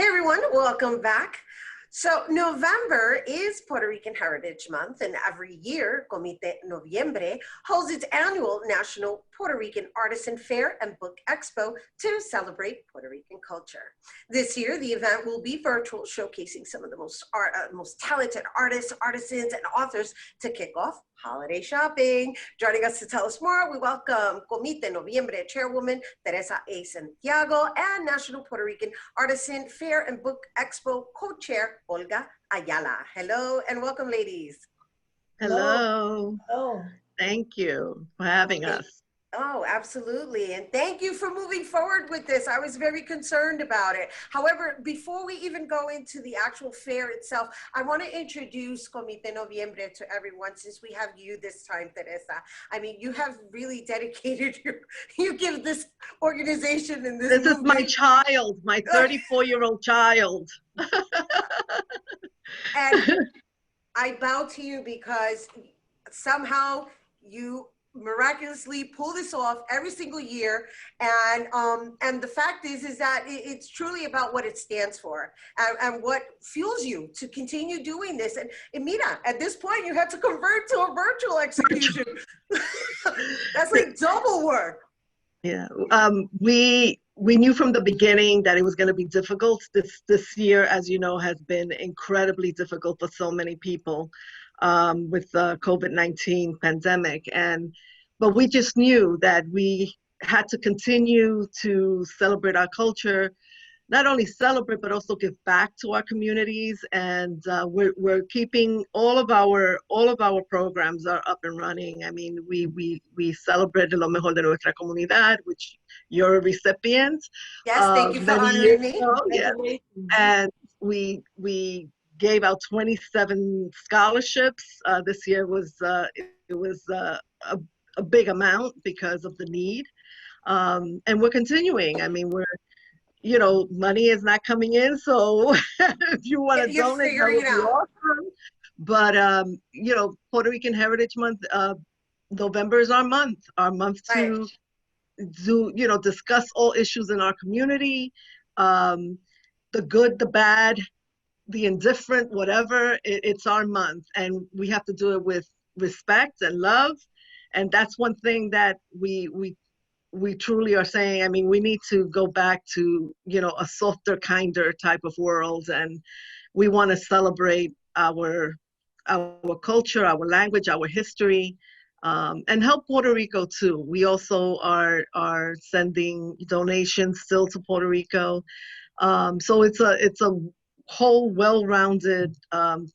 Hey everyone, welcome back. So November is Puerto Rican Heritage Month, and every year Comité Noviembre holds its annual National Puerto Rican Artisan Fair and Book Expo to celebrate Puerto Rican culture. This year, the event will be virtual, showcasing some of the most talented artists, artisans, and authors to kick off holiday shopping. Joining us to tell us more, we welcome Comité Noviembre Chairwoman Teresa A. Santiago and National Puerto Rican Artisan Fair and Book Expo co-chair Olga Ayala. Hello and welcome, ladies. Hello. Oh, Thank you for having us. Oh, absolutely. And thank you for moving forward with this. I was very concerned about it. However, before we even go into the actual fair itself, I want to introduce Comité Noviembre to everyone since we have you this time, Teresa. I mean, you have really dedicated you give this organization and this is my child, my 34-year-old child. And I bow to you because somehow you miraculously pull this off every single year, and the fact is that it's truly about what it stands for and what fuels you to continue doing this. And mira, at this point you had to convert to a virtual execution. That's like double work. Yeah, we knew from the beginning that it was going to be difficult. This year, as you know, has been incredibly difficult for so many people with the COVID-19 pandemic. But we just knew that we had to continue to celebrate our culture, not only celebrate, but also give back to our communities. And we're keeping all of our programs are up and running. I mean, we celebrated Lo Mejor de Nuestra Comunidad, which you're a recipient. Yes, thank you for honoring me. Yeah. And we gave out 27 scholarships. This year was a big amount because of the need. And we're continuing. I mean, money is not coming in, so if you want to donate, that would be awesome. But Puerto Rican Heritage Month, November is our month to do, discuss all issues in our community, the good, the bad, the indifferent, whatever. It's our month, and we have to do it with respect and love. And that's one thing that we truly are saying. I mean, we need to go back to, a softer, kinder type of world. And we want to celebrate our culture, our language, our history, and help Puerto Rico too. We also are sending donations still to Puerto Rico. So it's a whole well-rounded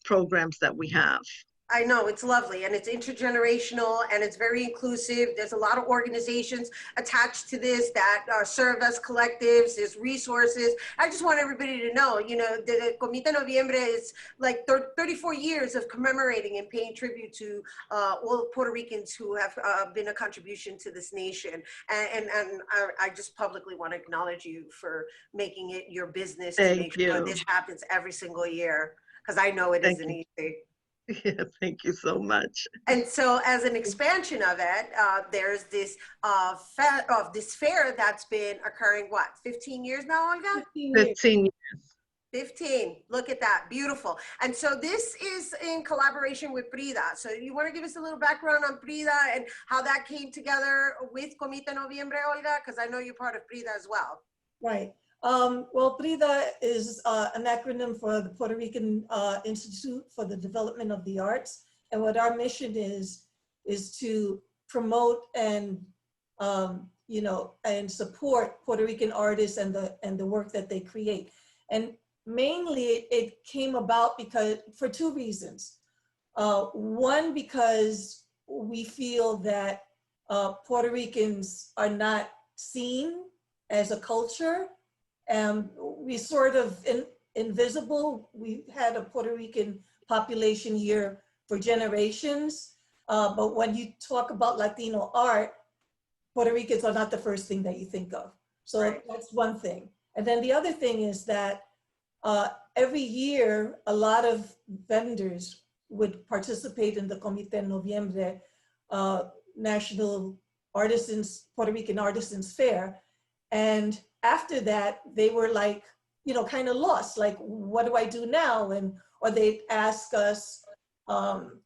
programs that we have. I know, it's lovely, and it's intergenerational, and it's very inclusive. There's a lot of organizations attached to this that serve as collectives. There's resources. I just want everybody to know, the Comité Noviembre is like 34 years of commemorating and paying tribute to all the Puerto Ricans who have been a contribution to this nation. And I just publicly want to acknowledge you for making it your business to make sure this happens every single year, because I know it isn't easy. Yeah, thank you so much. And so, as an expansion of it, there's this fair that's been occurring, 15 years now, Olga? 15 years. 15. Look at that. Beautiful. And so this is in collaboration with Prida. So you want to give us a little background on Prida and how that came together with Comité Noviembre, Olga? Because I know you're part of Prida as well. Right. Well, PRIDA is an acronym for the Puerto Rican Institute for the Development of the Arts. And what our mission is to promote and, and support Puerto Rican artists and the work that they create. And mainly it came about for two reasons. One, because we feel that Puerto Ricans are not seen as a culture. We sort of invisible. We had a Puerto Rican population here for generations, but when you talk about Latino art, Puerto Ricans are not the first thing that you think of. So that's one thing. And then the other thing is that every year, a lot of vendors would participate in the Comité Noviembre National Puerto Rican Artisans Fair. And after that, they were like, kind of lost, like, what do I do now? Or they'd ask us, can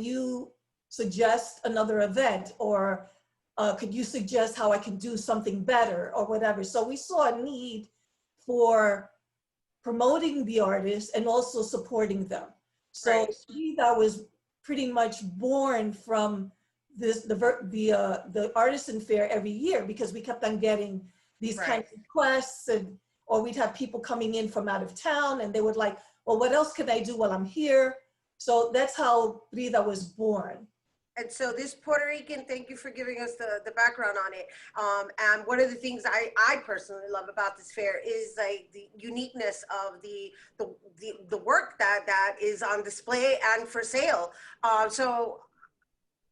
you suggest another event, or could you suggest how I can do something better, or whatever. So we saw a need for promoting the artists and also supporting them. So that was pretty much born from the artisan fair every year, because we kept on getting these kind of requests, or we'd have people coming in from out of town, and they would like, well, what else can I do while I'm here? So that's how Rhina was born. And so this Puerto Rican, thank you for giving us the background on it. And one of the things I personally love about this fair is like the uniqueness of the work that is on display and for sale. So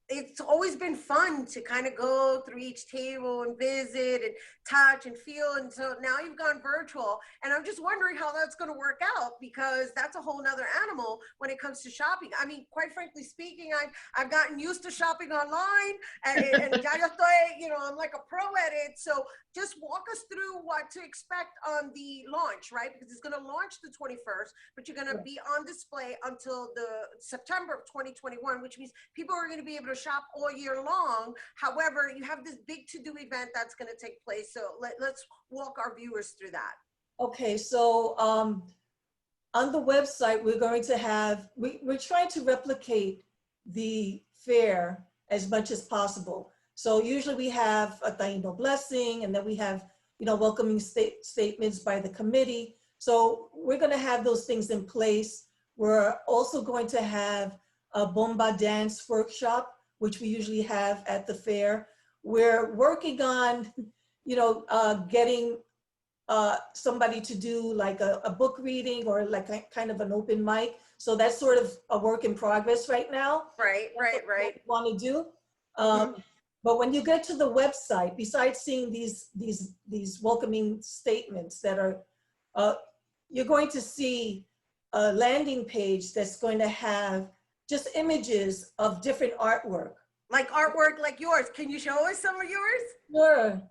it's always been fun to kind of go through each table and visit and touch and feel. And so now you've gone virtual, and I'm just wondering how that's going to work out, because that's a whole nother animal when it comes to shopping. I mean, quite frankly speaking, I've gotten used to shopping online, and ya yo estoy, I'm like a pro at it. So just walk us through what to expect on the launch, right? Because it's going to launch the 21st, but you're going to be on display until the September of 2021, which means people are going to be able to shop all year long. However, you have this big to-do event that's going to take place. So let's walk our viewers through that. Okay, so on the website, we're going to have, we're trying to replicate the fair as much as possible. So usually we have a Taino blessing, and then we have, welcoming statements by the committee. So we're going to have those things in place. We're also going to have a bomba dance workshop, which we usually have at the fair. We're working on, getting somebody to do like a book reading, or like a kind of an open mic. So that's sort of a work in progress right now. Right. What we want to do. But when you get to the website, besides seeing these welcoming statements that are, you're going to see a landing page that's going to have just images of different artwork. Like artwork like yours. Can you show us some of yours? Sure.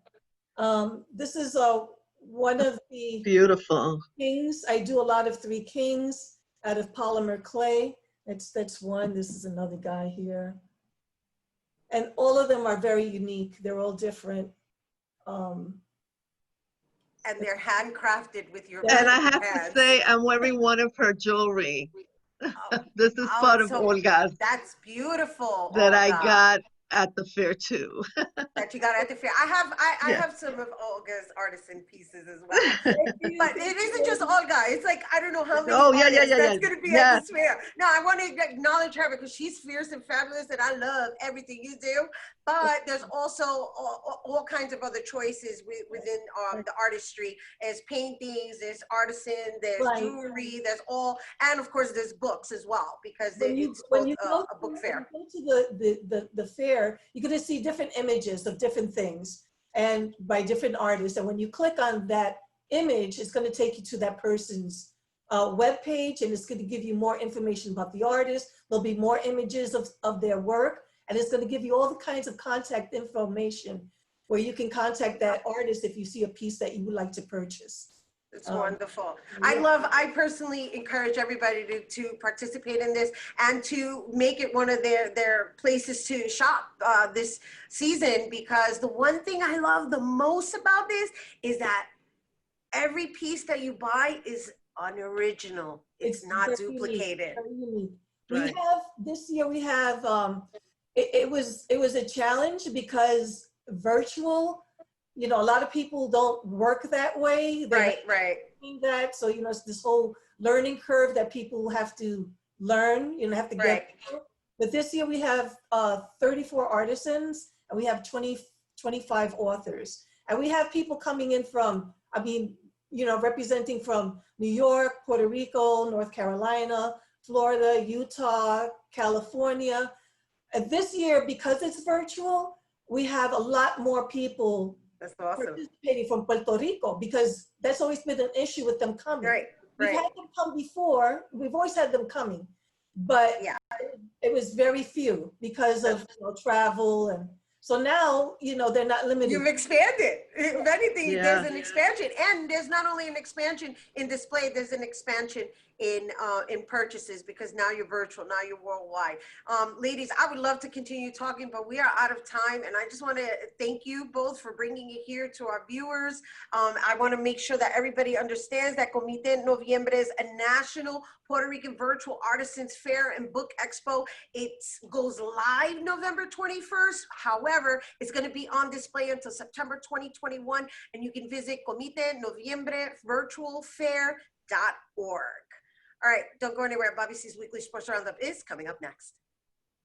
This is one of the beautiful kings. I do a lot of three kings out of polymer clay. That's one. This is another guy here. And all of them are very unique. They're all different. And they're handcrafted with your And I have to say, I'm wearing one of her jewelry. This is part of Olga's. That's beautiful. That Olga. I got at the fair too. That you got at the fair. I have some of Olga's artisan pieces as well. But it isn't just Olga. It's like, I don't know how many that's going to be at this fair. No, I want to acknowledge her because she's fierce and fabulous, and I love everything you do. But there's also all kinds of other choices within the artistry. There's paintings, there's artisan, there's jewelry, there's all, and of course there's books as well, because it's a book fair. When you go to the fair, you're going to see different images of different things and by different artists. And when you click on that image, it's going to take you to that person's webpage, and it's going to give you more information about the artist. There'll be more images of their work. And it's going to give you all the kinds of contact information where you can contact that artist if you see a piece that you would like to purchase. It's wonderful. Yeah. I personally encourage everybody to participate in this and to make it one of their places to shop this season, because the one thing I love the most about this is that every piece that you buy is unoriginal. It's not duplicated. Unique. Right. This year we have, it was a challenge because virtual, a lot of people don't work that way. Right. That, so it's this whole learning curve that people have to learn, have to get through. But this year we have 34 artisans, and we have 25 authors, and we have people coming in from, representing from New York, Puerto Rico, North Carolina, Florida, Utah, California. And this year, because it's virtual, we have a lot more people participating from Puerto Rico, because that's always been an issue with them coming. Right. We've had them come before. We've always had them coming, but it was very few because of travel. And So now, you know, they're not limited. You've expanded. If anything, Yeah. there's an expansion, and there's not only an expansion in display, there's an expansion in purchases, because now you're virtual, now you're worldwide. Ladies, I would love to continue talking, but we are out of time, and I just want to thank you both for bringing it here to our viewers. I want to make sure that everybody understands that Comité Noviembre is a national Puerto Rican virtual artisans fair and book expo. It goes live November 21st. However, it's going to be on display until September 2021, and you can visit Comité Noviembre virtualfair.org. All right, don't go anywhere. Bobby C's Weekly Sports Roundup is coming up next.